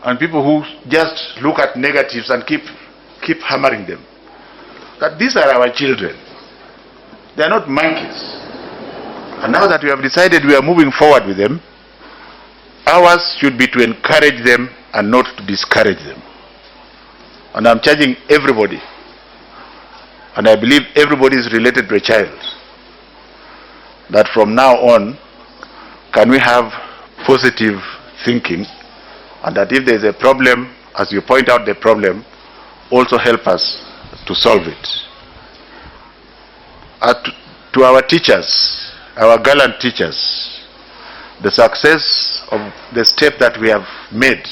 And people who just look at negatives and keep hammering them. That these are our children. They are not monkeys. And now that we have decided we are moving forward with them, ours should be to encourage them and not to discourage them. And I'm charging everybody, and I believe everybody is related to a child, that from now on, can we have positive thinking, and that if there is a problem, as you point out the problem, also help us to solve it. To our teachers, our gallant teachers, the success of the step that we have made,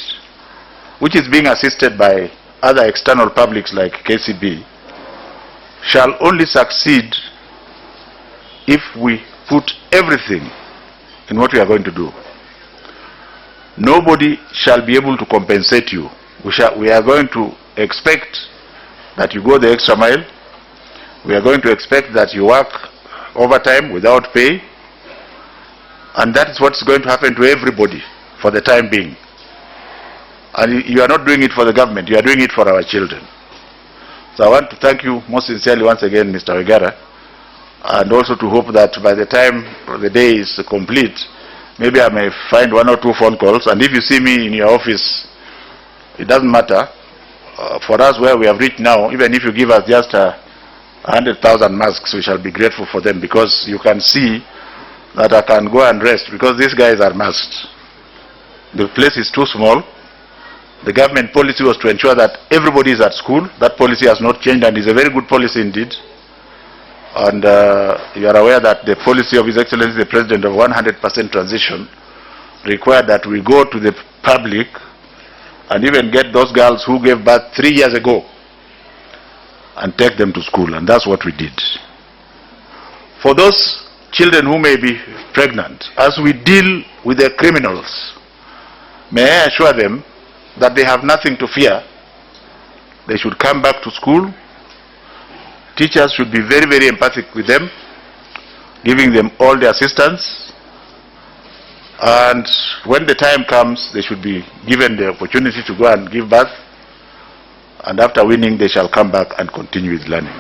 which is being assisted by other external publics like KCB, shall only succeed if we put everything in what we are going to do. Nobody shall be able to compensate you. We are going to expect that you go the extra mile. We are going to expect that you work overtime without pay. And that is what's going to happen to everybody for the time being. And you are not doing it for the government, you are doing it for our children. So I want to thank you most sincerely once again, Mr. Wegara, and also to hope that by the time the day is complete, maybe I may find 1 or 2 phone calls, and if you see me in your office, it doesn't matter. For us, where we have reached now, even if you give us just 100,000 masks, we shall be grateful for them, because you can see that I can go and rest, because these guys are masked. The place is too small. The government policy was to ensure that everybody is at school. That policy has not changed, and is a very good policy indeed. And you are aware that the policy of His Excellency the President of 100% transition required that we go to the public and even get those girls who gave birth 3 years ago and take them to school, and that's what we did. For those children who may be pregnant, as we deal with the criminals, may I assure them that they have nothing to fear, they should come back to school. Teachers should be very, very empathic with them, giving them all the assistance. And when the time comes, they should be given the opportunity to go and give birth. And after winning, they shall come back and continue with learning.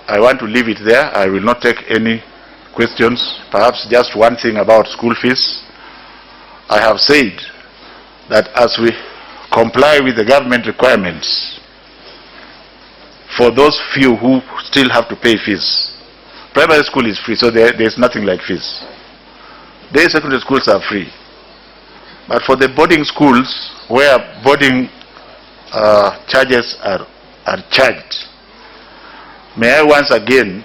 I want to leave it there. I will not take any questions. Perhaps just one thing about school fees. I have said that as we comply with the government requirements for those few who still have to pay fees, primary school is free, so there is nothing like fees. Day secondary schools are free. But for the boarding schools, where boarding charges are charged, may I once again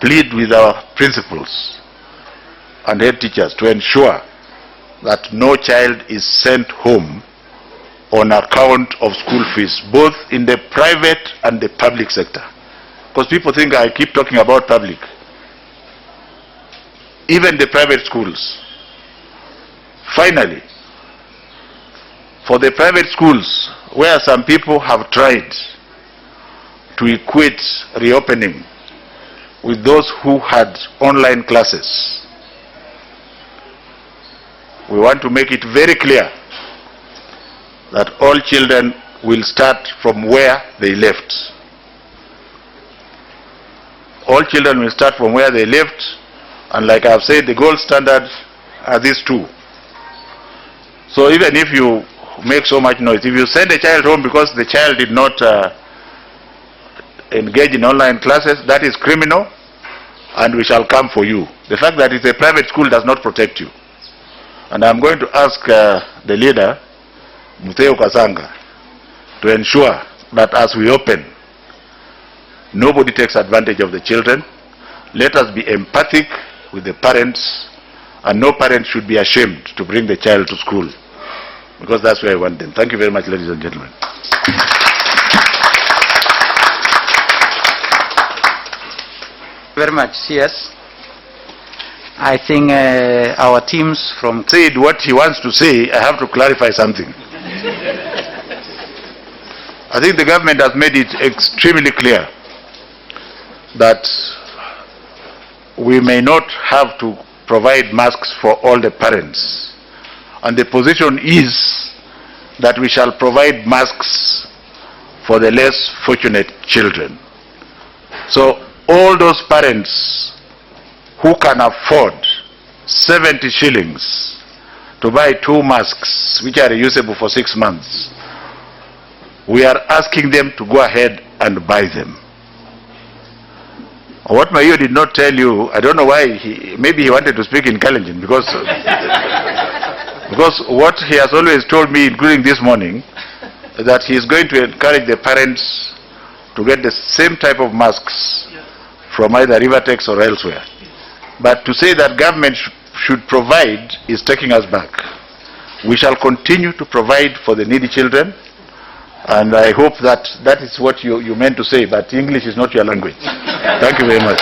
plead with our principals and head teachers to ensure that no child is sent home on account of school fees, both in the private and the public sector. Because people think I keep talking about public. Even the private schools. Finally, for the private schools, where some people have tried to equate reopening with those who had online classes, we want to make it very clear that all children will start from where they left. All children will start from where they left, and like I've said, the gold standard are these two. So even if you make so much noise, if you send a child home because the child did not engage in online classes, that is criminal, and we shall come for you. The fact that it's a private school does not protect you. And I'm going to ask the leader, Muteo Kasanga, to ensure that as we open, nobody takes advantage of the children. Let us be empathic with the parents, and no parent should be ashamed to bring the child to school, because that's where I want them. Thank you very much, ladies and gentlemen. Very much, yes. I think our teams from said what he wants to say. I have to clarify something. I think the government has made it extremely clear that we may not have to provide masks for all the parents. And the position is that we shall provide masks for the less fortunate children. So all those parents who can afford 70 shillings to buy 2 masks, which are reusable for 6 months, we are asking them to go ahead and buy them. What Mayo did not tell you, I don't know why, maybe he wanted to speak in Kalenjin, because what he has always told me, including this morning, that he is going to encourage the parents to get the same type of masks from either Rivertex or elsewhere. But to say that government should provide is taking us back. We shall continue to provide for the needy children, and I hope that that is what you meant to say, but English is not your language. Thank you very much.